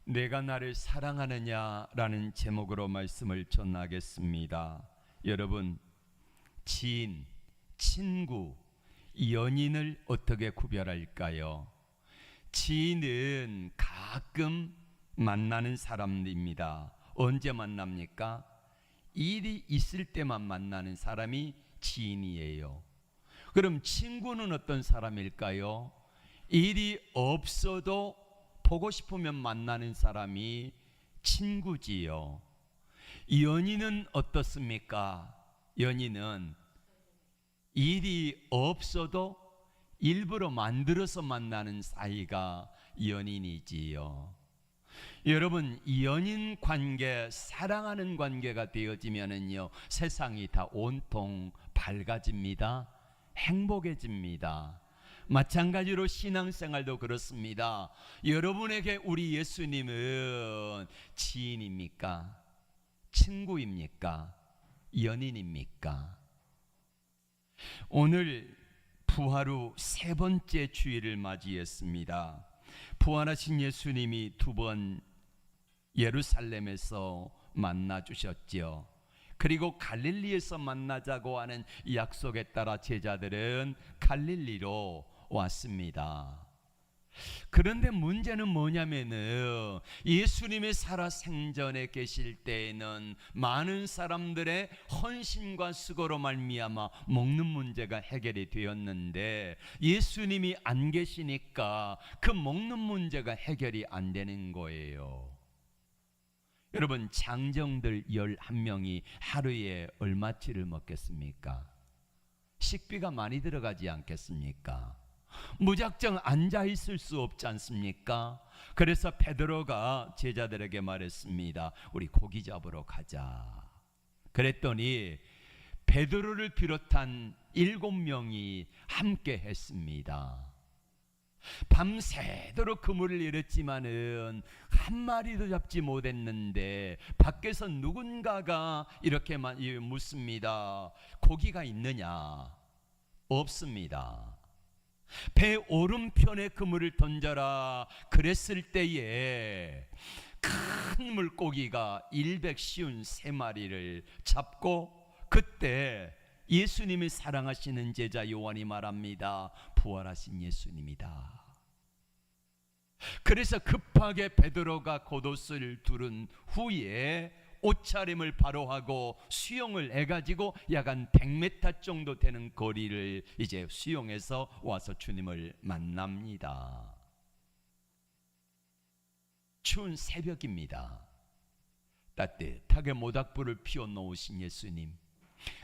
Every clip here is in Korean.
내가 나를 사랑하느냐라는 제목으로 말씀을 전하겠습니다. 여러분, 지인, 친구, 연인을 어떻게 구별할까요? 지인은 가끔 만나는 사람입니다. 언제 만납니까? 일이 있을 때만 만나는 사람이 지인이에요. 그럼 친구는 어떤 사람일까요? 일이 없어도 보고 싶으면 만나는 사람이 친구지요. 연인은 어떻습니까? 연인은 일이 없어도 일부러 만들어서 만나는 사이가 연인이지요. 여러분, 연인 관계, 사랑하는 관계가 되어지면은요, 세상이 다 온통 밝아집니다. 행복해집니다. 마찬가지로 신앙생활도 그렇습니다. 여러분에게 우리 예수님은 지인입니까? 친구입니까? 연인입니까? 오늘 부활 후 세 번째 주일을 맞이했습니다. 부활하신 예수님이 두 번 예루살렘에서 만나 주셨죠. 그리고 갈릴리에서 만나자고 하는 약속에 따라 제자들은 갈릴리로 왔습니다. 그런데 문제는 뭐냐면은 예수님의 살아생전에 계실 때에는 많은 사람들의 헌신과 수고로 말미암아 먹는 문제가 해결이 되었는데 예수님이 안 계시니까 그 먹는 문제가 해결이 안 되는 거예요. 여러분, 장정들 11명이 하루에 얼마치를 먹겠습니까? 식비가 많이 들어가지 않겠습니까? 무작정 앉아 있을 수 없지 않습니까? 그래서 베드로가 제자들에게 말했습니다. 우리 고기 잡으러 가자. 그랬더니 베드로를 비롯한 7명이 함께 했습니다. 밤새도록 그물을 일었지만은 한 마리도 잡지 못했는데 밖에서 누군가가 이렇게 묻습니다. 고기가 있느냐? 없습니다. 배 오른편에 그물을 던져라. 그랬을 때에 큰 물고기가 153마리를 잡고, 그때 예수님이 사랑하시는 제자 요한이 말합니다. 부활하신 예수님이다. 그래서 급하게 베드로가 겉옷을 두른 후에 옷차림을 바로 하고 수영을 해가지고 약 한 100m 정도 되는 거리를 이제 수영해서 와서 주님을 만납니다. 추운 새벽입니다. 따뜻하게 모닥불을 피워 놓으신 예수님,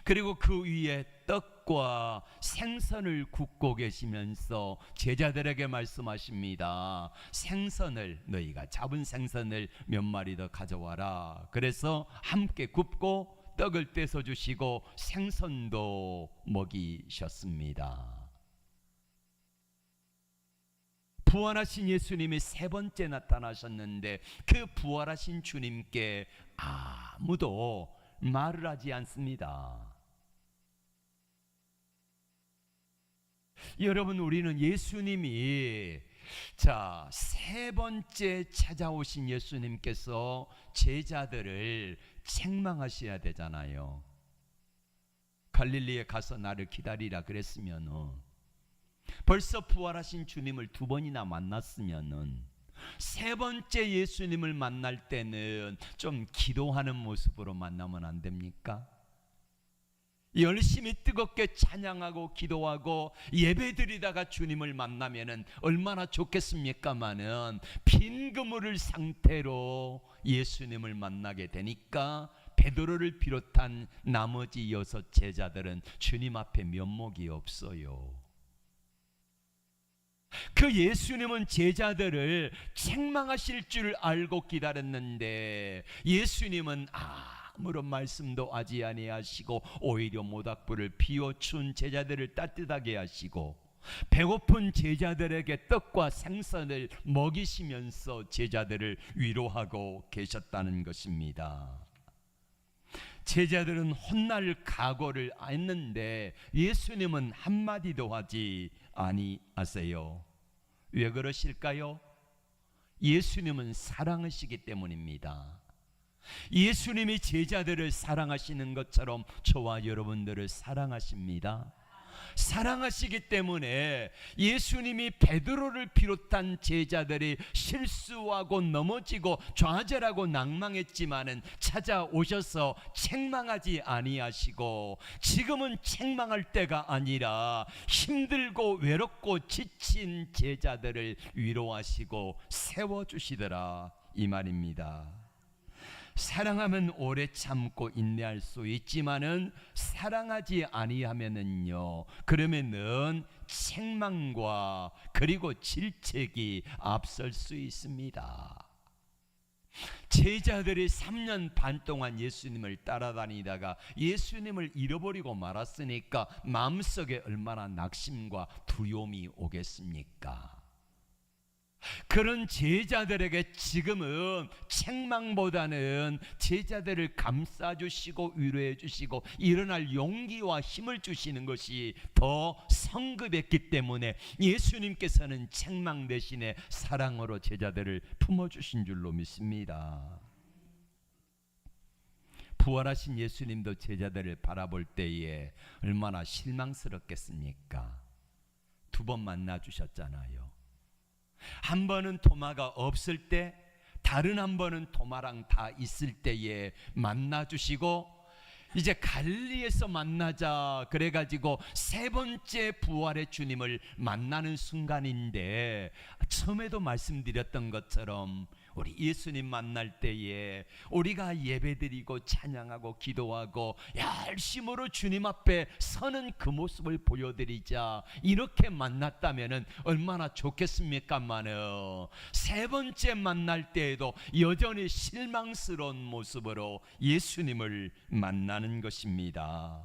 그리고 그 위에 떡과 생선을 굽고 계시면서 제자들에게 말씀하십니다. 생선을, 너희가 잡은 생선을 몇 마리 더 가져와라. 그래서 함께 굽고 떡을 떼서 주시고 생선도 먹이셨습니다. 부활하신 예수님이 세 번째 나타나셨는데 그 부활하신 주님께 아무도 말을 하지 않습니다. 여러분, 우리는 예수님이 세 번째 찾아오신 예수님께서 제자들을 책망하셔야 되잖아요. 갈릴리에 가서 나를 기다리라 그랬으면은, 벌써 부활하신 주님을 두 번이나 만났으면은, 세 번째 예수님을 만날 때는 좀 기도하는 모습으로 만나면 안 됩니까? 열심히 뜨겁게 찬양하고 기도하고 예배드리다가 주님을 만나면은 얼마나 좋겠습니까마는 빈 그물을 상태로 예수님을 만나게 되니까 베드로를 비롯한 나머지 6 제자들은 주님 앞에 면목이 없어요. 그 예수님은 제자들을 책망하실 줄 알고 기다렸는데 예수님은 아무런 말씀도 하지 아니하시고 오히려 모닥불을 피워춘 제자들을 따뜻하게 하시고 배고픈 제자들에게 떡과 생선을 먹이시면서 제자들을 위로하고 계셨다는 것입니다. 제자들은 혼날 각오를 했는데 예수님은 한마디도 하지 아니하세요. 왜 그러실까요? 예수님은 사랑하시기 때문입니다. 예수님이 제자들을 사랑하시는 것처럼 저와 여러분들을 사랑하십니다. 사랑하시기 때문에 예수님이 베드로를 비롯한 제자들이 실수하고 넘어지고 좌절하고 낭망했지만은 찾아오셔서 책망하지 아니하시고, 지금은 책망할 때가 아니라 힘들고 외롭고 지친 제자들을 위로하시고 세워주시더라, 이 말입니다. 사랑하면 오래 참고 인내할 수 있지만은 사랑하지 아니하면은요, 그러면은 책망과 그리고 질책이 앞설 수 있습니다. 제자들이 3년 반 동안 예수님을 따라다니다가 예수님을 잃어버리고 말았으니까 마음속에 얼마나 낙심과 두려움이 오겠습니까? 그런 제자들에게 지금은 책망보다는 제자들을 감싸주시고 위로해주시고 일어날 용기와 힘을 주시는 것이 더 성급했기 때문에 예수님께서는 책망 대신에 사랑으로 제자들을 품어주신 줄로 믿습니다. 부활하신 예수님도 제자들을 바라볼 때에 얼마나 실망스럽겠습니까? 2번 만나주셨잖아요. 한 번은 토마가 없을 때, 다른 한 번은 토마랑 다 있을 때에 만나주시고, 이제 갈릴리에서 만나자 그래가지고 3번째 부활의 주님을 만나는 순간인데, 처음에도 말씀드렸던 것처럼 우리 예수님 만날 때에 우리가 예배드리고 찬양하고 기도하고 열심으로 주님 앞에 서는 그 모습을 보여드리자, 이렇게 만났다면 얼마나 좋겠습니까만은 3번째 만날 때에도 여전히 실망스러운 모습으로 예수님을 만나는 것입니다.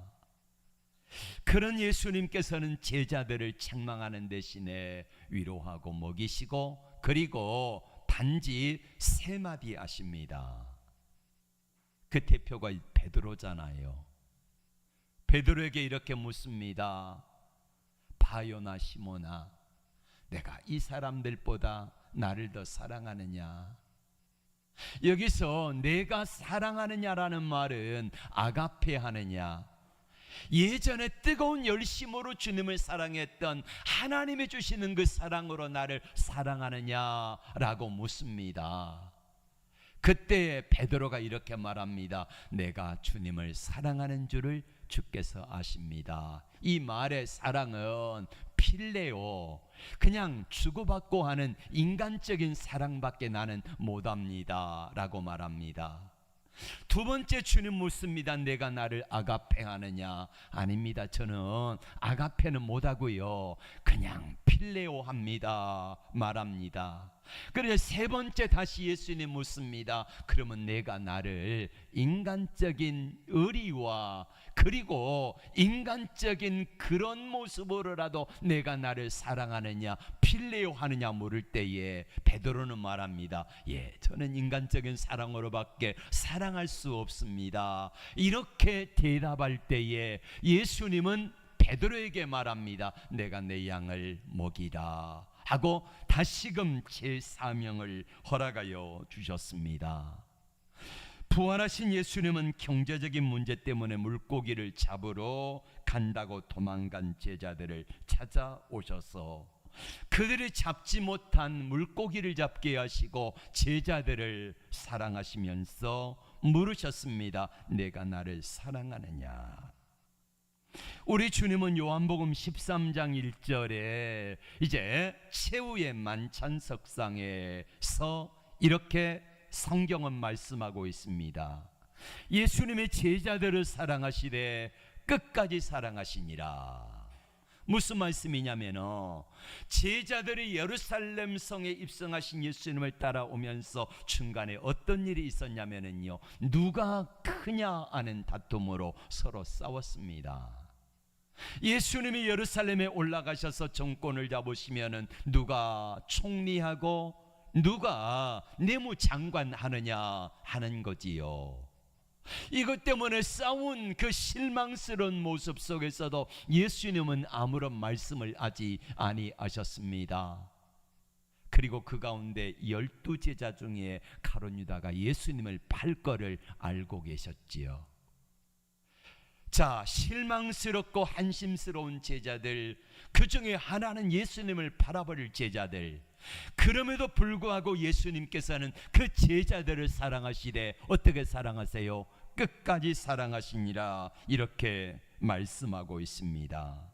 그런 예수님께서는 제자들을 책망하는 대신에 위로하고 먹이시고, 그리고 단지 3마디 하십니다. 그 대표가 베드로잖아요. 베드로에게 이렇게 묻습니다. 바요나 시모나, 내가 이 사람들보다 나를 더 사랑하느냐? 여기서 내가 사랑하느냐라는 말은 아가페 하느냐, 예전에 뜨거운 열심으로 주님을 사랑했던 하나님이 주시는 그 사랑으로 나를 사랑하느냐라고 묻습니다. 그때 베드로가 이렇게 말합니다. 내가 주님을 사랑하는 줄을 주께서 아십니다. 이 말의 사랑은 필레오, 그냥 주고받고 하는 인간적인 사랑밖에 나는 못합니다 라고 말합니다. 2번째 주님 묻습니다. 내가 나를 아가페 하느냐? 아닙니다. 저는 아가페는 못하고요, 그냥 필레오 합니다 말합니다. 그래서 3번째 다시 예수님 묻습니다. 그러면 내가 나를 인간적인 의리와 그리고 인간적인 그런 모습으로라도 내가 나를 사랑하느냐, 필레오 하느냐 물을 때에 베드로는 말합니다. 예, 저는 인간적인 사랑으로밖에 사랑할 수 없습니다. 이렇게 대답할 때에 예수님은 베드로에게 말합니다. 내가 내 양을 먹이라 하고 다시금 제 사명을 허락하여 주셨습니다. 부활하신 예수님은 경제적인 문제 때문에 물고기를 잡으러 간다고 도망간 제자들을 찾아오셔서 그들이 잡지 못한 물고기를 잡게 하시고 제자들을 사랑하시면서 물으셨습니다. 내가 나를 사랑하느냐? 우리 주님은 요한복음 13장 1절에 이제 최후의 만찬석상에서 이렇게 성경은 말씀하고 있습니다. 예수님의 제자들을 사랑하시되 끝까지 사랑하시니라. 무슨 말씀이냐면요, 제자들이 예루살렘 성에 입성하신 예수님을 따라오면서 중간에 어떤 일이 있었냐면요, 누가 크냐 하는 다툼으로 서로 싸웠습니다. 예수님이 예루살렘에 올라가셔서 정권을 잡으시면은 누가 총리하고 누가 내무장관 하느냐 하는 거지요. 이것 때문에 싸운 그 실망스러운 모습 속에서도 예수님은 아무런 말씀을 하지 아니하셨습니다. 그리고 그 가운데 12제자 중에 가룟 유다가 예수님을 팔 거를 알고 계셨지요. 자, 실망스럽고 한심스러운 제자들, 그 중에 하나는 예수님을 팔아버릴 제자들. 그럼에도 불구하고 예수님께서는 그 제자들을 사랑하시되 어떻게 사랑하세요? 끝까지 사랑하시니라, 이렇게 말씀하고 있습니다.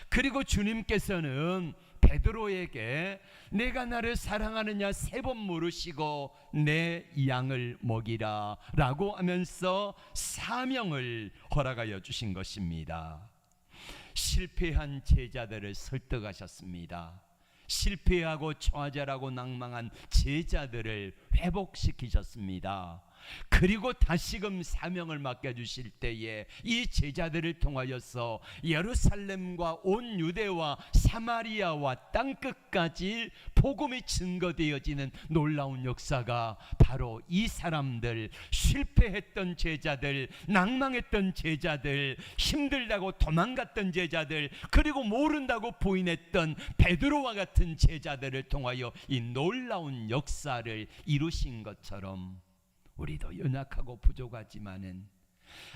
그리고 주님께서는 베드로에게 내가 나를 사랑하느냐 3번 물으시고 내 양을 먹이라 라고 하면서 사명을 허락하여 주신 것입니다. 실패한 제자들을 설득하셨습니다. 실패하고 좌절하고 낭망한 제자들을 회복시키셨습니다. 그리고 다시금 사명을 맡겨주실 때에 이 제자들을 통하여서 예루살렘과 온 유대와 사마리아와 땅끝까지 복음이 증거되어지는 놀라운 역사가 바로 이 사람들, 실패했던 제자들, 낭망했던 제자들, 힘들다고 도망갔던 제자들, 그리고 모른다고 부인했던 베드로와 같은 제자들을 통하여 이 놀라운 역사를 이루신 것처럼 우리도 연약하고 부족하지만은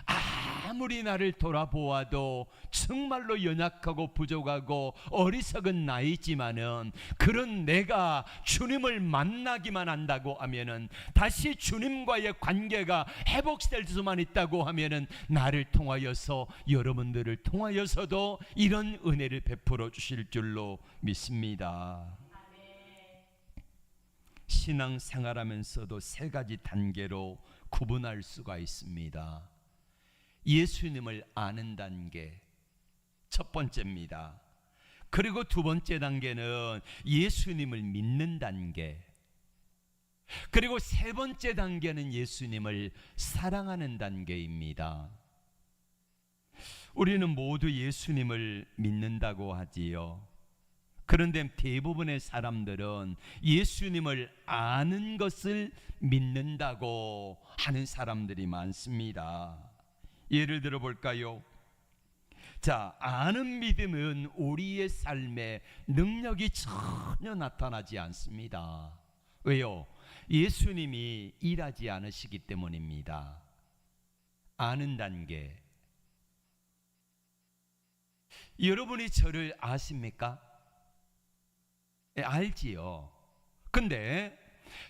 아무리 나를 돌아보아도 정말로 연약하고 부족하고 어리석은 나이지만은 그런 내가 주님을 만나기만 한다고 하면은, 다시 주님과의 관계가 회복될 수만 있다고 하면은 나를 통하여서 여러분들을 통하여서도 이런 은혜를 베풀어 주실 줄로 믿습니다. 신앙생활하면서도 3가지 단계로 구분할 수가 있습니다. 예수님을 아는 단계, 첫 번째입니다. 그리고 2번째 단계는 예수님을 믿는 단계, 그리고 3번째 단계는 예수님을 사랑하는 단계입니다. 우리는 모두 예수님을 믿는다고 하지요. 그런데 대부분의 사람들은 예수님을 아는 것을 믿는다고 하는 사람들이 많습니다. 예를 들어 볼까요? 자, 아는 믿음은 우리의 삶에 능력이 전혀 나타나지 않습니다. 왜요? 예수님이 일하지 않으시기 때문입니다. 아는 단계. 여러분이 저를 아십니까? 알지요. 근데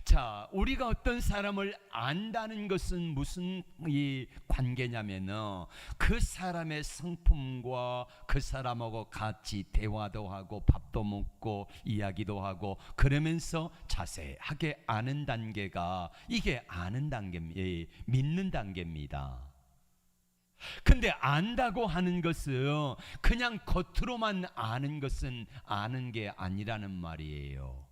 자, 우리가 어떤 사람을 안다는 것은 무슨 이 관계냐면은 그 사람의 성품과 그 사람하고 같이 대화도 하고 밥도 먹고 이야기도 하고 그러면서 자세하게 아는 단계가, 이게 아는 단계, 믿는 단계입니다. 근데 안다고 하는 것은 그냥 겉으로만 아는 것은 아는 게 아니라는 말이에요.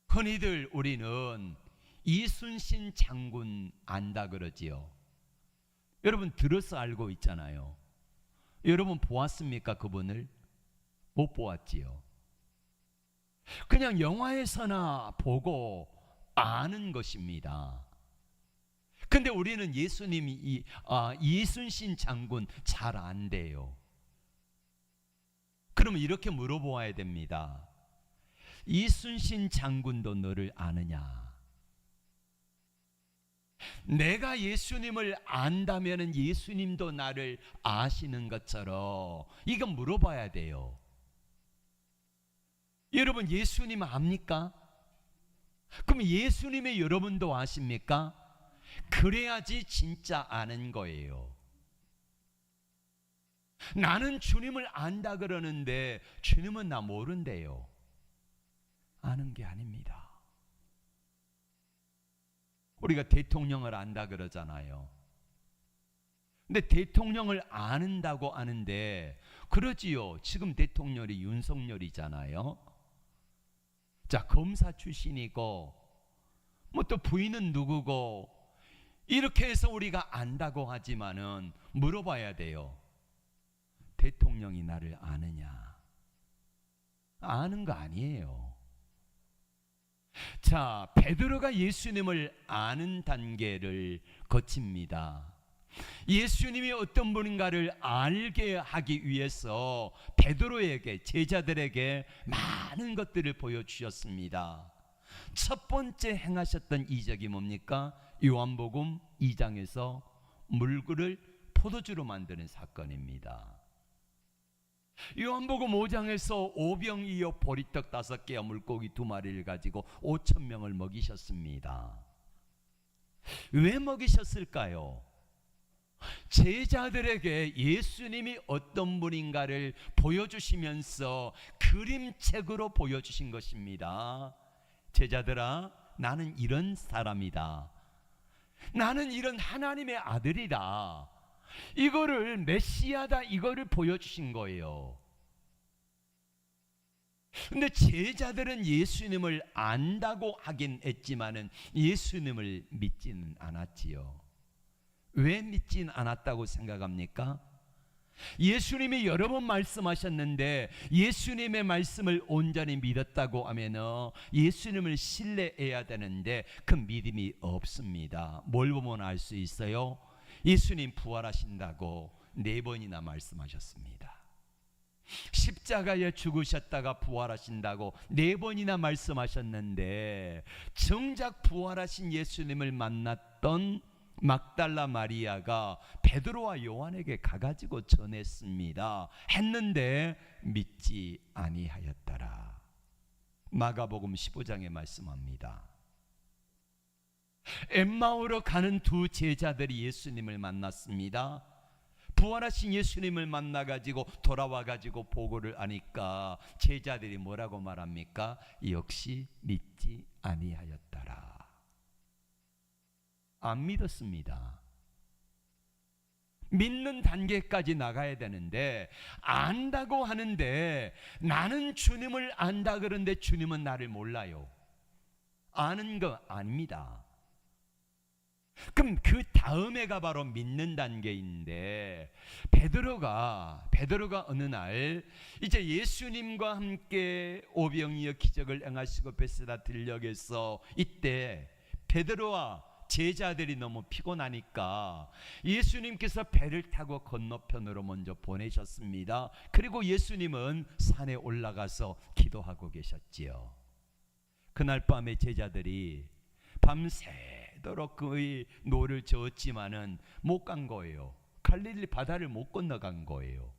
흔히들 우리는 이순신 장군 안다 그러지요. 여러분 들어서 알고 있잖아요. 여러분 보았습니까? 그분을 못 보았지요. 그냥 영화에서나 보고 아는 것입니다. 근데 우리는 예수님이 이순신 장군 잘 안돼요. 그러면 이렇게 물어보아야 됩니다. 이순신 장군도 너를 아느냐? 내가 예수님을 안다면 예수님도 나를 아시는 것처럼 이건 물어봐야 돼요. 여러분 예수님 압니까? 그럼 예수님의 여러분도 아십니까? 그래야지 진짜 아는 거예요. 나는 주님을 안다 그러는데 주님은 나 모른대요. 아는 게 아닙니다. 우리가 대통령을 안다 그러잖아요. 근데 대통령을 안다고 아는데 그러지요. 지금 대통령이 윤석열이잖아요. 자, 검사 출신이고 뭐 또 부인은 누구고 이렇게 해서 우리가 안다고 하지만은 물어봐야 돼요. 대통령이 나를 아느냐? 아는 거 아니에요. 자, 베드로가 예수님을 아는 단계를 거칩니다. 예수님이 어떤 분인가를 알게 하기 위해서 베드로에게, 제자들에게 많은 것들을 보여주셨습니다. 첫 번째 행하셨던 이적이 뭡니까? 요한복음 2장에서 물구를 포도주로 만드는 사건입니다. 요한복음 5장에서 오병이어 보리떡 5개와 물고기 2마리를 가지고 5,000명을 먹이셨습니다. 왜 먹이셨을까요? 제자들에게 예수님이 어떤 분인가를 보여주시면서 그림책으로 보여주신 것입니다. 제자들아, 나는 이런 사람이다. 나는 이런 하나님의 아들이다. 이거를 메시아다, 이거를 보여주신 거예요. 근데 제자들은 예수님을 안다고 하긴 했지만은 예수님을 믿지는 않았지요. 왜 믿진 않았다고 생각합니까? 예수님이 여러 번 말씀하셨는데 예수님의 말씀을 온전히 믿었다고 하면은 예수님을 신뢰해야 되는데 그 믿음이 없습니다. 뭘 보면 알 수 있어요? 예수님 부활하신다고 4번이나 말씀하셨습니다. 십자가에 죽으셨다가 부활하신다고 4번이나 말씀하셨는데 정작 부활하신 예수님을 만났던 막달라 마리아가 베드로와 요한에게 가가지고 전했습니다. 했는데 믿지 아니하였더라. 마가복음 15장에 말씀합니다. 엠마오로 가는 2 제자들이 예수님을 만났습니다. 부활하신 예수님을 만나가지고 돌아와가지고 보고를 하니까 제자들이 뭐라고 말합니까? 역시 믿지 아니하였더라. 안 믿었습니다. 믿는 단계까지 나가야 되는데 안다고 하는데 나는 주님을 안다 그런데 주님은 나를 몰라요. 아는 거 아닙니다. 그럼 그 다음에가 바로 믿는 단계인데 베드로가 어느 날 이제 예수님과 함께 오병이어 기적을 행하시고 베세다 들녘에서 이때 베드로와 제자들이 너무 피곤하니까 예수님께서 배를 타고 건너편으로 먼저 보내셨습니다. 그리고 예수님은 산에 올라가서 기도하고 계셨지요. 그날 밤에 제자들이 밤새도록 그의 노를 저었지만은 못 간 거예요. 갈릴리 바다를 못 건너간 거예요.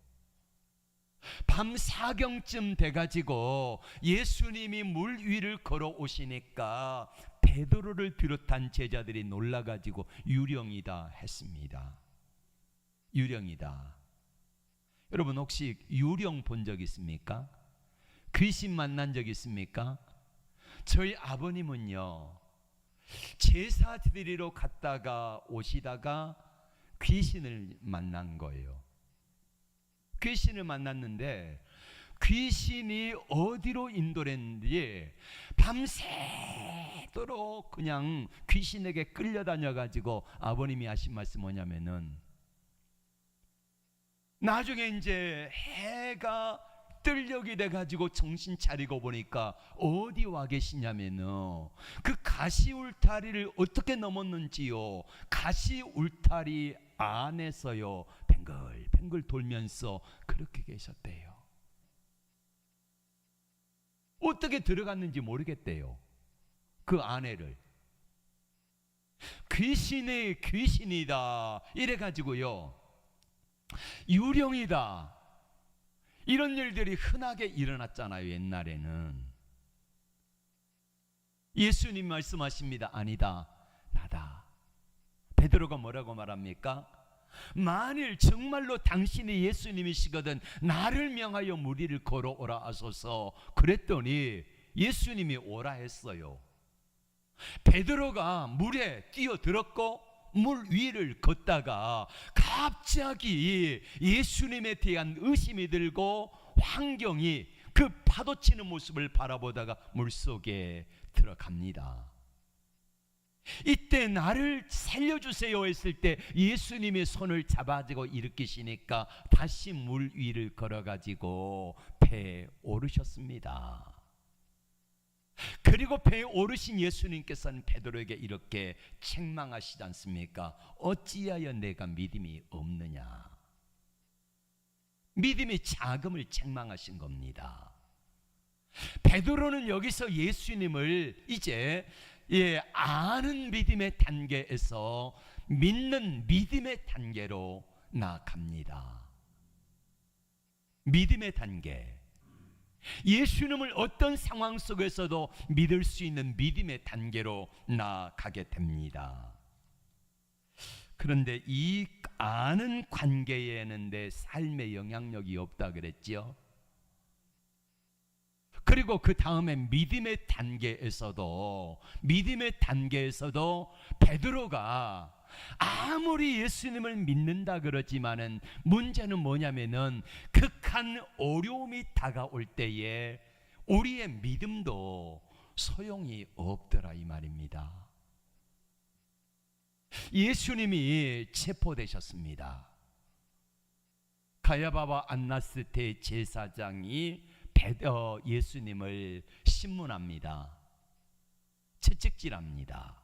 밤 4경쯤 돼가지고 예수님이 물 위를 걸어오시니까 베드로를 비롯한 제자들이 놀라가지고 유령이다 했습니다. 유령이다. 여러분 혹시 유령 본 적 있습니까? 귀신 만난 적 있습니까? 저희 아버님은요 제사 드리러 갔다가 오시다가 귀신을 만난 거예요. 귀신을 만났는데 귀신이 어디로 인도를 했는지 밤새도록 그냥 귀신에게 끌려다녀가지고 아버님이 하신 말씀 뭐냐면은 나중에 이제 해가 뜰녘이 돼가지고 정신 차리고 보니까 어디 와 계시냐면은 그 가시 울타리를 어떻게 넘었는지요. 가시 울타리 안에서요 뱅글뱅글 돌면서 그렇게 계셨대요. 어떻게 들어갔는지 모르겠대요. 그 안에를. 귀신이 귀신이다 이래가지고요 유령이다 이런 일들이 흔하게 일어났잖아요. 옛날에는. 예수님 말씀하십니다. 아니다, 나다. 베드로가 뭐라고 말합니까? 만일 정말로 당신이 예수님이시거든 나를 명하여 무리를 걸어오라 하소서. 그랬더니 예수님이 오라 했어요. 베드로가 물에 뛰어들었고 물 위를 걷다가 갑자기 예수님에 대한 의심이 들고 환경이 그 파도치는 모습을 바라보다가 물속에 들어갑니다. 이때 나를 살려주세요 했을 때 예수님의 손을 잡아주고 일으키시니까 다시 물 위를 걸어가지고 배에 오르셨습니다. 그리고 배에 오르신 예수님께서는 베드로에게 이렇게 책망하시지 않습니까? 어찌하여 내가 믿음이 없느냐. 믿음이 작음을 책망하신 겁니다. 베드로는 여기서 예수님을 이제 아는 믿음의 단계에서 믿는 믿음의 단계로 나아갑니다. 믿음의 단계. 예수님을 어떤 상황 속에서도 믿을 수 있는 믿음의 단계로 나아가게 됩니다. 그런데 이 아는 관계에는 내 삶의 영향력이 없다 그랬죠. 그리고 그 다음에 믿음의 단계에서도 베드로가 아무리 예수님을 믿는다 그러지만은 문제는 뭐냐면은 극한 어려움이 다가올 때에 우리의 믿음도 소용이 없더라 이 말입니다. 예수님이 체포되셨습니다. 가야바와 안나스 대제사장이 예수님을 신문합니다. 채찍질합니다.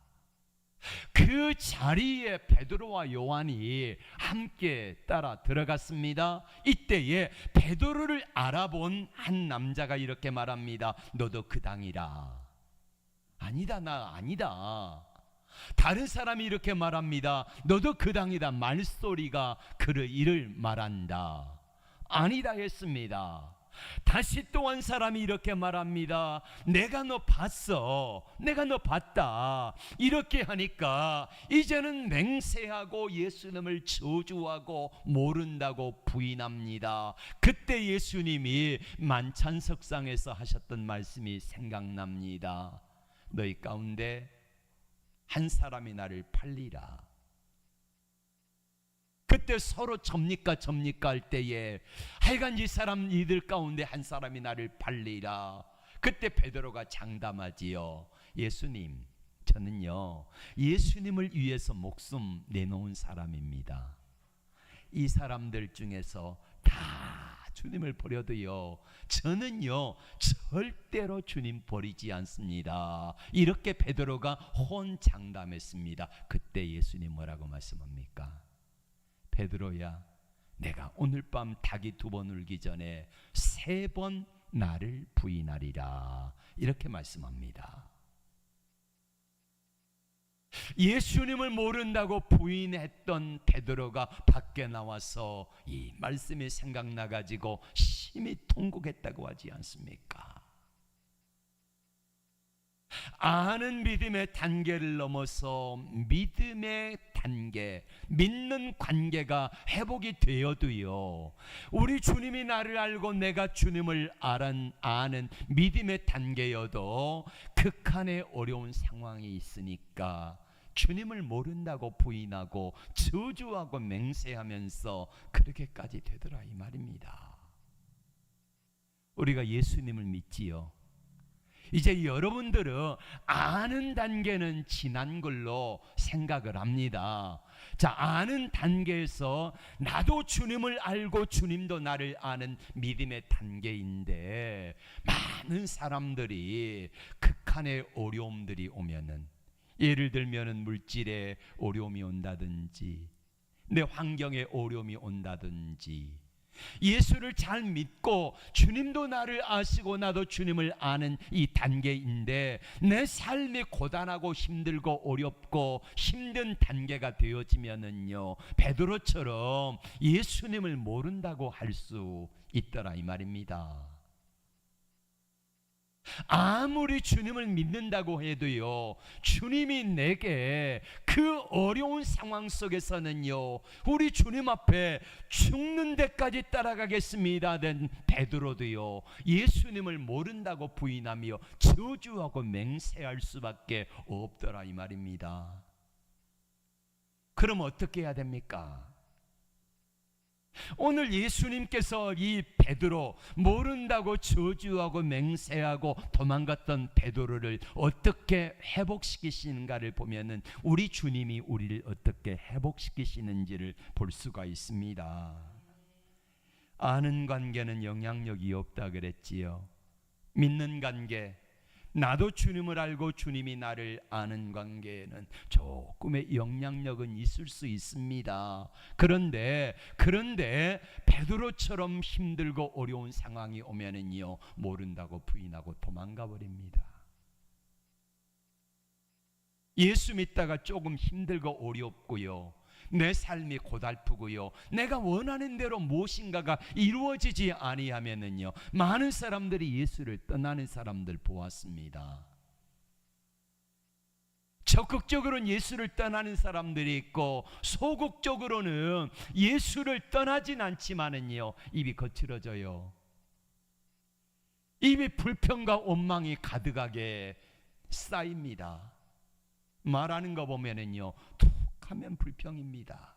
그 자리에 베드로와 요한이 함께 따라 들어갔습니다. 이때에 베드로를 알아본 한 남자가 이렇게 말합니다. 너도 그 당이라. 아니다, 나 아니다. 다른 사람이 이렇게 말합니다. 너도 그 당이다. 말소리가 그를 이를 말한다. 아니다 했습니다. 다시 또 한 사람이 이렇게 말합니다. 내가 너 봤어. 내가 너 봤다. 이렇게 하니까 이제는 맹세하고 예수님을 저주하고 모른다고 부인합니다. 그때 예수님이 만찬석상에서 하셨던 말씀이 생각납니다. 너희 가운데 한 사람이 나를 팔리라. 그때 서로 접니까 할 때에 하여간 이 사람 이들 가운데 한 사람이 나를 팔리라. 그때 베드로가 장담하지요. 예수님, 저는요 예수님을 위해서 목숨 내놓은 사람입니다. 이 사람들 중에서 다 주님을 버려도요 저는요 절대로 주님 버리지 않습니다. 이렇게 베드로가 혼장담했습니다. 그때 예수님 뭐라고 말씀합니까? 베드로야, 내가 오늘 밤 닭이 2번 울기 전에 3번 나를 부인하리라. 이렇게 말씀합니다. 예수님을 모른다고 부인했던 베드로가 밖에 나와서 이 말씀이 생각나가지고 심히 통곡했다고 하지 않습니까? 아는 믿음의 단계를 넘어서 믿음의 단계, 믿는 관계가 회복이 되어도요 우리 주님이 나를 알고 내가 주님을 아는 믿음의 단계여도 극한의 어려운 상황이 있으니까 주님을 모른다고 부인하고 저주하고 맹세하면서 그렇게까지 되더라 이 말입니다. 우리가 예수님을 믿지요. 이제 여러분들은 아는 단계는 지난 걸로 생각을 합니다. 자, 아는 단계에서 나도 주님을 알고 주님도 나를 아는 믿음의 단계인데 많은 사람들이 극한의 어려움들이 오면은 예를 들면은 물질에 어려움이 온다든지 내 환경에 어려움이 온다든지 예수를 잘 믿고 주님도 나를 아시고 나도 주님을 아는 이 단계인데 내 삶이 고단하고 힘들고 어렵고 힘든 단계가 되어지면은요 베드로처럼 예수님을 모른다고 할 수 있더라 이 말입니다. 아무리 주님을 믿는다고 해도요 주님이 내게 그 어려운 상황 속에서는요 우리 주님 앞에 죽는 데까지 따라가겠습니다 된 베드로도요 예수님을 모른다고 부인하며 저주하고 맹세할 수밖에 없더라 이 말입니다. 그럼 어떻게 해야 됩니까? 오늘 예수님께서 이 베드로 모른다고 저주하고 맹세하고 도망갔던 베드로를 어떻게 회복시키시는가를 보면은 우리 주님이 우리를 어떻게 회복시키시는지를 볼 수가 있습니다. 아는 관계는 영향력이 없다 그랬지요. 믿는 관계, 나도 주님을 알고 주님이 나를 아는 관계에는 조금의 영향력은 있을 수 있습니다. 그런데 베드로처럼 힘들고 어려운 상황이 오면은요, 모른다고 부인하고 도망가 버립니다. 예수 믿다가 조금 힘들고 어렵고요, 내 삶이 고달프고요, 내가 원하는 대로 무엇인가가 이루어지지 아니하면은요, 많은 사람들이 예수를 떠나는 사람들 보았습니다. 적극적으로는 예수를 떠나는 사람들이 있고, 소극적으로는 예수를 떠나진 않지만은요, 입이 거칠어져요. 입이 불평과 원망이 가득하게 쌓입니다. 말하는 거 보면은요, 하면 불평입니다.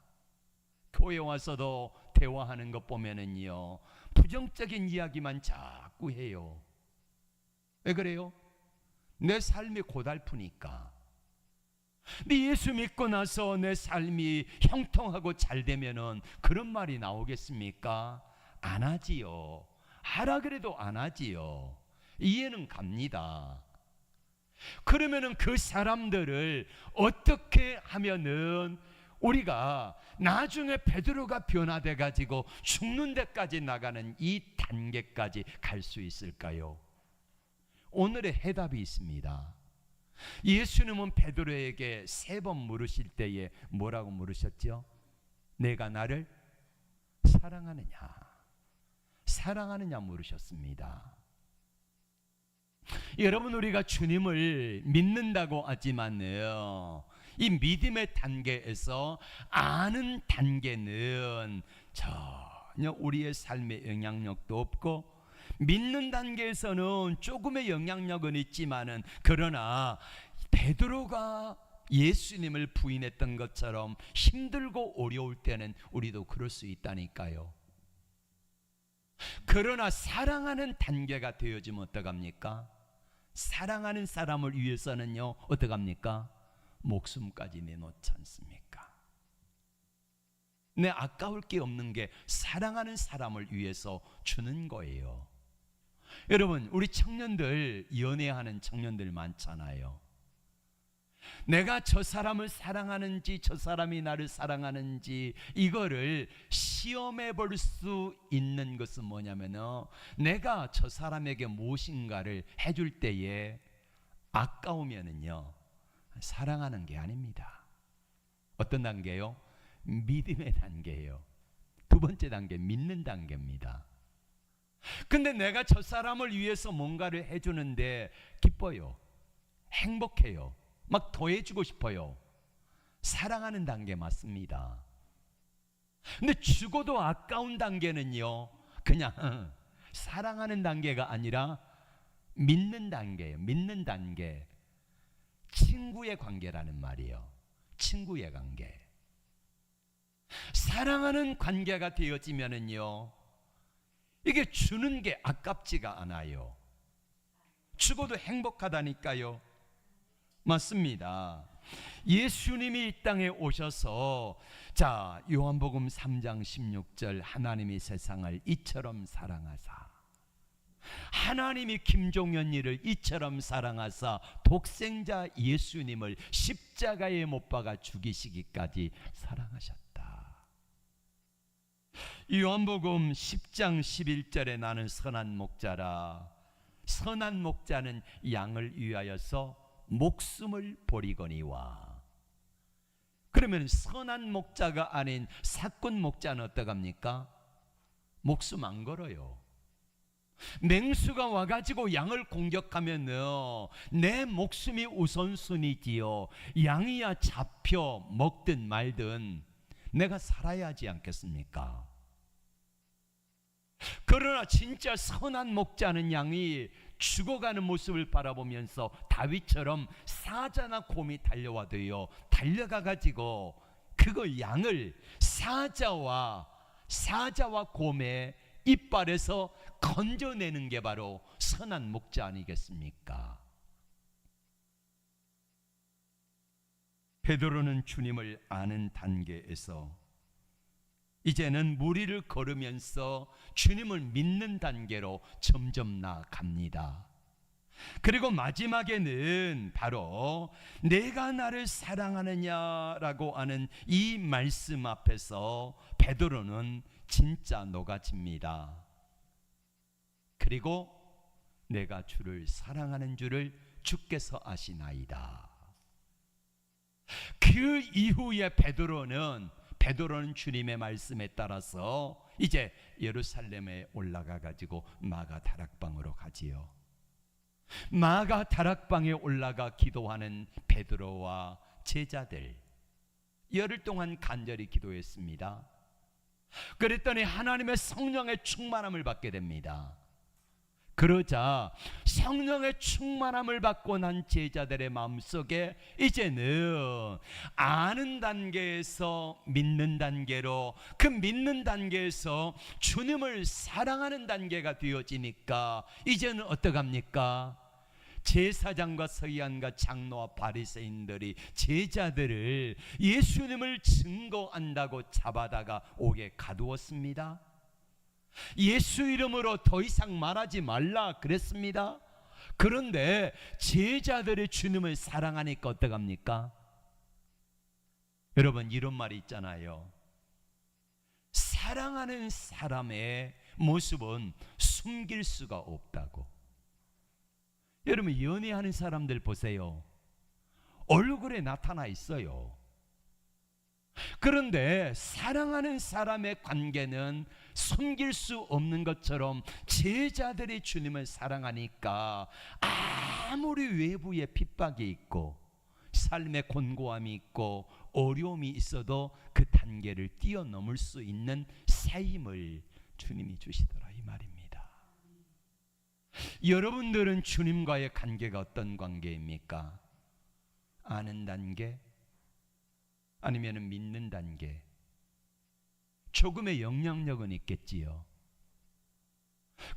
교회 와서도 대화하는 것 보면은요, 부정적인 이야기만 자꾸 해요. 왜 그래요? 내 삶이 고달프니까. 근데 예수 믿고 나서 내 삶이 형통하고 잘 되면은 그런 말이 나오겠습니까? 안 하지요. 하라 그래도 안 하지요. 이해는 갑니다. 그러면은 그 사람들을 어떻게 하면은 우리가 나중에 베드로가 변화돼 가지고 죽는 데까지 나가는 이 단계까지 갈 수 있을까요? 오늘의 해답이 있습니다. 예수님은 베드로에게 3번 물으실 때에 뭐라고 물으셨죠? 내가 나를 사랑하느냐 물으셨습니다. 여러분, 우리가 주님을 믿는다고 하지만요, 이 믿음의 단계에서 아는 단계는 전혀 우리의 삶에 영향력도 없고, 믿는 단계에서는 조금의 영향력은 있지만은, 그러나 베드로가 예수님을 부인했던 것처럼 힘들고 어려울 때는 우리도 그럴 수 있다니까요. 그러나 사랑하는 단계가 되어지면 어떡합니까? 사랑하는 사람을 위해서는요, 어떡합니까? 목숨까지 내놓지 않습니까? 내 아까울 게 없는 게 사랑하는 사람을 위해서 주는 거예요. 여러분, 우리 청년들, 연애하는 청년들 많잖아요. 내가 저 사람을 사랑하는지 저 사람이 나를 사랑하는지 이거를 시험해 볼 수 있는 것은 뭐냐면요, 내가 저 사람에게 무엇인가를 해줄 때에 아까우면은요, 사랑하는 게 아닙니다. 어떤 단계요? 믿음의 단계예요. 2번째 단계, 믿는 단계입니다. 근데 내가 저 사람을 위해서 뭔가를 해주는데 기뻐요, 행복해요, 막 더해주고 싶어요. 사랑하는 단계 맞습니다. 근데 죽어도 아까운 단계는요, 그냥 사랑하는 단계가 아니라 믿는 단계예요. 믿는 단계. 친구의 관계라는 말이에요. 친구의 관계. 사랑하는 관계가 되어지면은요, 이게 주는 게 아깝지가 않아요. 죽어도 행복하다니까요. 맞습니다. 예수님이 이 땅에 오셔서, 자, 요한복음 3장 16절, 하나님이 세상을 이처럼 사랑하사, 하나님이 김종현이를 이처럼 사랑하사 독생자 예수님을 십자가에 못 박아 죽이시기까지 사랑하셨다. 요한복음 10장 11절에 나는 선한 목자라, 선한 목자는 양을 위하여서 목숨을 버리거니와. 그러면 선한 목자가 아닌 사꾼 목자는 어떡합니까? 목숨 안 걸어요. 맹수가 와가지고 양을 공격하면 내 목숨이 우선순위지요. 양이야 잡혀 먹든 말든 내가 살아야 하지 않겠습니까? 그러나 진짜 선한 목자는 양이 죽어가는 모습을 바라보면서 다윗처럼 사자나 곰이 달려와도요, 달려가가지고 그거 양을 사자와 곰의 이빨에서 건져내는 게 바로 선한 목자 아니겠습니까? 베드로는 주님을 아는 단계에서 이제는 무리를 걸으면서 주님을 믿는 단계로 점점 나아갑니다. 그리고 마지막에는 바로 내가 나를 사랑하느냐라고 하는 이 말씀 앞에서 베드로는 진짜 녹아집니다. 그리고 내가 주를 사랑하는 줄을 주께서 아시나이다. 그 이후에 베드로는 주님의 말씀에 따라서 이제 예루살렘에 올라가 가지고 마가 다락방으로 가지요. 마가 다락방에 올라가 기도하는 베드로와 제자들, 열흘 동안 간절히 기도했습니다. 그랬더니 하나님의 성령의 충만함을 받게 됩니다. 그러자 성령의 충만함을 받고 난 제자들의 마음속에 이제는 아는 단계에서 믿는 단계로, 그 믿는 단계에서 주님을 사랑하는 단계가 되어지니까 이제는 어떡합니까? 제사장과 서기관과 장로와 바리새인들이 제자들을 예수님을 증거한다고 잡아다가 옥에 가두었습니다. 예수 이름으로 더 이상 말하지 말라 그랬습니다. 그런데 제자들이 주님을 사랑하니까 어떡합니까? 여러분, 이런 말이 있잖아요. 사랑하는 사람의 모습은 숨길 수가 없다고. 여러분, 연애하는 사람들 보세요. 얼굴에 나타나 있어요. 그런데 사랑하는 사람의 관계는 숨길 수 없는 것처럼 제자들이 주님을 사랑하니까 아무리 외부에 핍박이 있고 삶의 곤고함이 있고 어려움이 있어도 그 단계를 뛰어넘을 수 있는 새 힘을 주님이 주시더라, 이 말입니다. 여러분들은 주님과의 관계가 어떤 관계입니까? 아는 단계? 아니면 믿는 단계? 조금의 영향력은 있겠지요.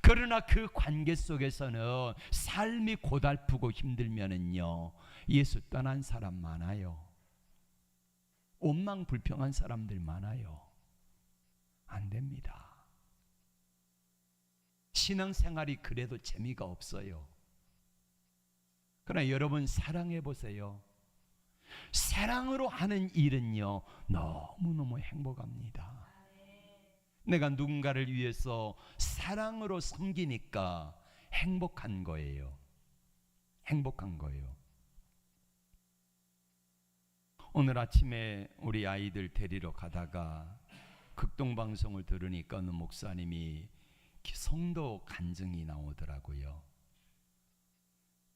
그러나 그 관계 속에서는 삶이 고달프고 힘들면은요, 예수 떠난 사람 많아요. 원망 불평한 사람들 많아요. 안 됩니다. 신앙생활이 그래도 재미가 없어요. 그러나 여러분, 사랑해 보세요. 사랑으로 하는 일은요, 너무너무 행복합니다. 내가 누군가를 위해서 사랑으로 섬기니까 행복한 거예요. 행복한 거예요. 오늘 아침에 우리 아이들 데리러 가다가 극동방송을 들으니까 어느 목사님이 성도 간증이 나오더라고요.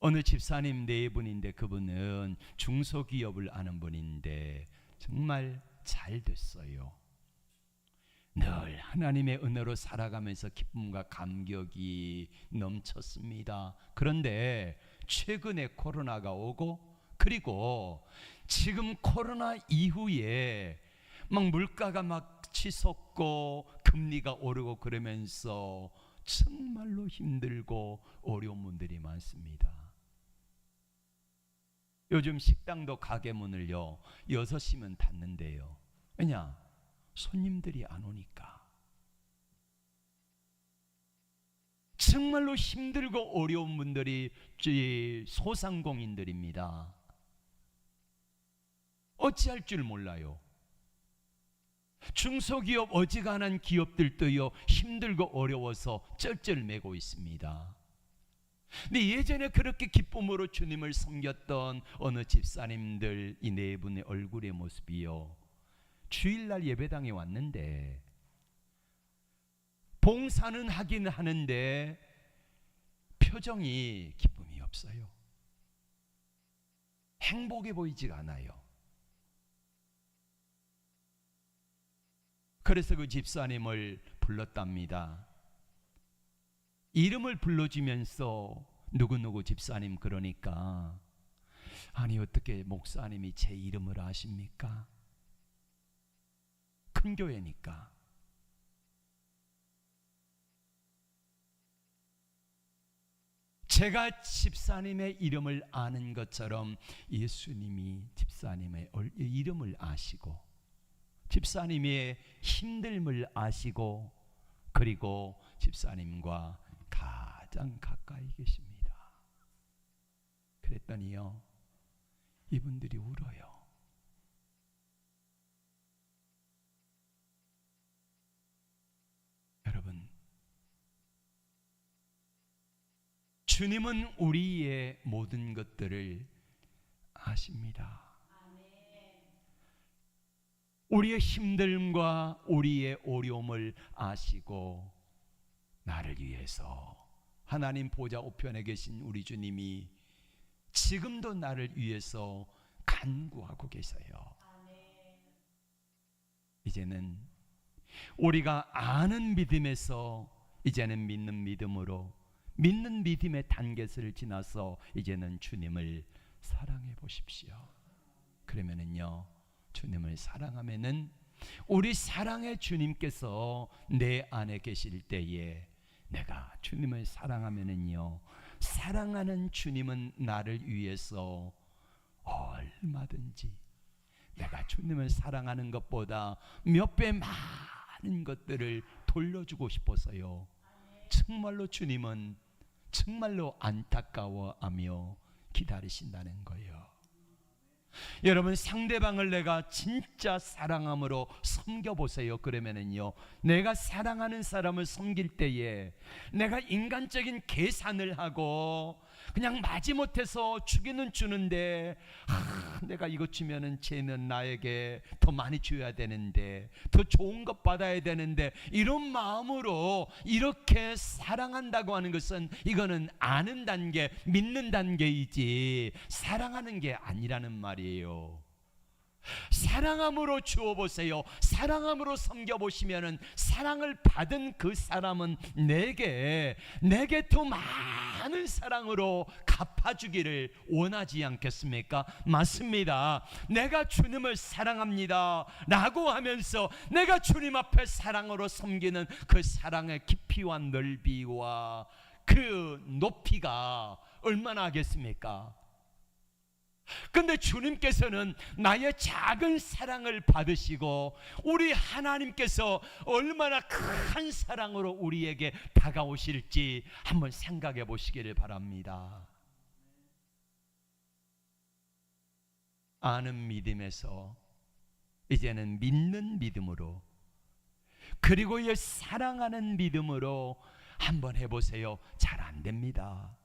어느 집사님 네 분인데 그분은 중소기업을 아는 분인데 정말 잘 됐어요. 늘 하나님의 은혜로 살아가면서 기쁨과 감격이 넘쳤습니다. 그런데 최근에 코로나가 오고, 그리고 지금 코로나 이후에 막 물가가 막 치솟고 금리가 오르고 그러면서 정말로 힘들고 어려운 분들이 많습니다. 요즘 식당도 가게 문을요 6시면 닫는데요. 왜냐? 손님들이 안 오니까. 정말로 힘들고 어려운 분들이 소상공인들입니다. 어찌할 줄 몰라요. 중소기업 어지간한 기업들도요 힘들고 어려워서 쩔쩔매고 있습니다. 근데 예전에 그렇게 기쁨으로 주님을 섬겼던 어느 집사님들 이 네 분의 얼굴의 모습이요, 주일날 예배당에 왔는데 봉사는 하긴 하는데 표정이 기쁨이 없어요. 행복해 보이지가 않아요. 그래서 그 집사님을 불렀답니다. 이름을 불러주면서 누구누구 집사님, 그러니까 아니 어떻게 목사님이 제 이름을 아십니까? 큰 교회니까. 제가 집사님의 이름을 아는 것처럼 예수님이 집사님의 이름을 아시고 집사님의 힘듦을 아시고 그리고 집사님과 가장 가까이 계십니다. 그랬더니요, 이분들이 울어요. 여러분, 주님은 우리의 모든 것들을 아십니다. 우리의 힘듦과 우리의 어려움을 아시고 나를 위해서, 하나님 보좌 우편에 계신 우리 주님이 지금도 나를 위해서 간구하고 계세요. 이제는 우리가 아는 믿음에서 이제는 믿는 믿음으로, 믿는 믿음의 단계를 지나서 이제는 주님을 사랑해 보십시오. 그러면은요, 주님을 사랑하면은 우리 사랑의 주님께서 내 안에 계실 때에, 내가 주님을 사랑하면은요, 사랑하는 주님은 나를 위해서 얼마든지, 내가 주님을 사랑하는 것보다 몇 배 많은 것들을 돌려주고 싶어서요, 정말로 주님은 정말로 안타까워하며 기다리신다는 거예요. 여러분, 상대방을 내가 진짜 사랑함으로 섬겨보세요. 그러면은요, 내가 사랑하는 사람을 섬길 때에 내가 인간적인 계산을 하고 그냥 마지못해서 주기는 주는데, 내가 이거 주면은 쟤는 나에게 더 많이 줘야 되는데, 더 좋은 것 받아야 되는데, 이런 마음으로 이렇게 사랑한다고 하는 것은, 이거는 아는 단계, 믿는 단계이지 사랑하는 게 아니라는 말이에요. 사랑함으로 주어보세요. 사랑함으로 섬겨보시면은 사랑을 받은 그 사람은 내게 더 많은 사랑으로 갚아주기를 원하지 않겠습니까? 맞습니다. 내가 주님을 사랑합니다 라고 하면서 내가 주님 앞에 사랑으로 섬기는 그 사랑의 깊이와 넓이와 그 높이가 얼마나 하겠습니까? 근데 주님께서는 나의 작은 사랑을 받으시고, 우리 하나님께서 얼마나 큰 사랑으로 우리에게 다가오실지 한번 생각해 보시기를 바랍니다. 아는 믿음에서 이제는 믿는 믿음으로, 그리고 이 사랑하는 믿음으로 한번 해보세요. 잘 안 됩니다.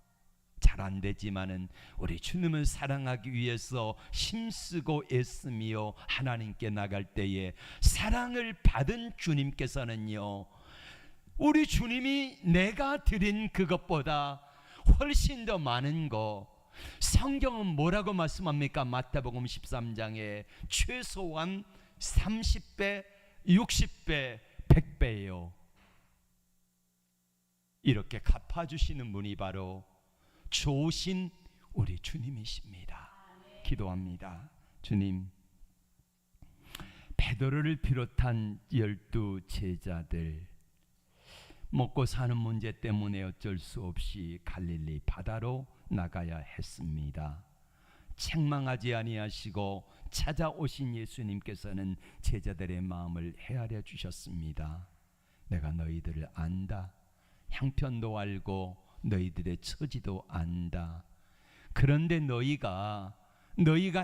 잘 안 되지만은 우리 주님을 사랑하기 위해서 힘쓰고 애쓰며 하나님께 나갈 때에 사랑을 받은 주님께서는요, 우리 주님이 내가 드린 그것보다 훨씬 더 많은 거, 성경은 뭐라고 말씀합니까? 마태복음 13장에 최소한 30배, 60배, 100배예요. 이렇게 갚아주시는 분이 바로 좋으신 우리 주님이십니다. 기도합니다. 주님, 베드로를 비롯한 12 제자들, 먹고 사는 문제 때문에 어쩔 수 없이 갈릴리 바다로 나가야 했습니다. 책망하지 아니하시고 찾아오신 예수님께서는 제자들의 마음을 헤아려 주셨습니다. 내가 너희들을 안다. 형편도 알고 너희들의 처지도 안다. 그런데 너희가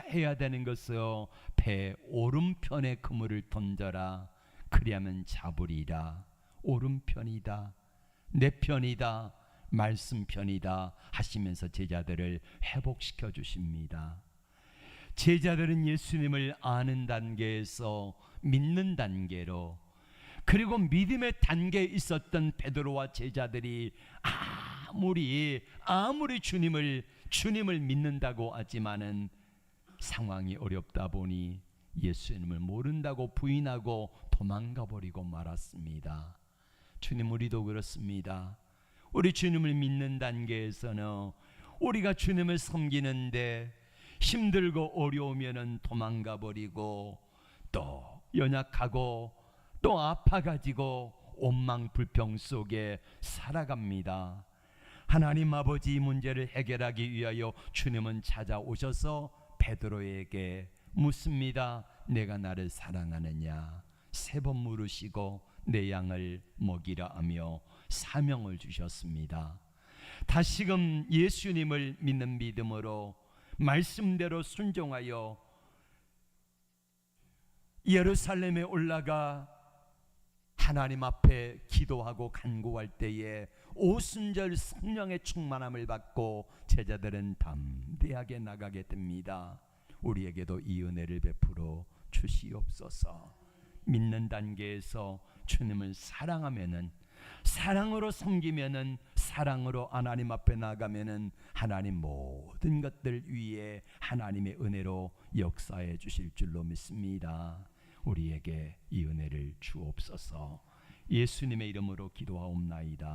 해야 되는 것은 배 오른편에 그물을 던져라. 그리하면 잡으리라. 오른편이다, 내 편이다, 말씀 편이다 하시면서 제자들을 회복시켜 주십니다. 제자들은 예수님을 아는 단계에서 믿는 단계로, 그리고 믿음의 단계에 있었던 베드로와 제자들이 아무리 주님을 믿는다고 하지만은 상황이 어렵다 보니 예수님을 모른다고 부인하고 도망가 버리고 말았습니다. 주님, 우리도 그렇습니다. 우리 주님을 믿는 단계에서는 우리가 주님을 섬기는데 힘들고 어려우면은 도망가 버리고, 또 연약하고 또 아파가지고 원망불평 속에 살아갑니다. 하나님 아버지, 이 문제를 해결하기 위하여 주님은 찾아오셔서 베드로에게 묻습니다. 내가 나를 사랑하느냐? 3번 물으시고 내 양을 먹이라 하며 사명을 주셨습니다. 다시금 예수님을 믿는 믿음으로 말씀대로 순종하여 예루살렘에 올라가 하나님 앞에 기도하고 간구할 때에 오순절 성령의 충만함을 받고 제자들은 담대하게 나가게 됩니다. 우리에게도 이 은혜를 베풀어 주시옵소서. 믿는 단계에서 주님을 사랑하면은, 사랑으로 섬기면은, 사랑으로 하나님 앞에 나가면은 하나님 모든 것들 위에 하나님의 은혜로 역사해 주실 줄로 믿습니다. 우리에게 이 은혜를 주옵소서. 예수님의 이름으로 기도하옵나이다.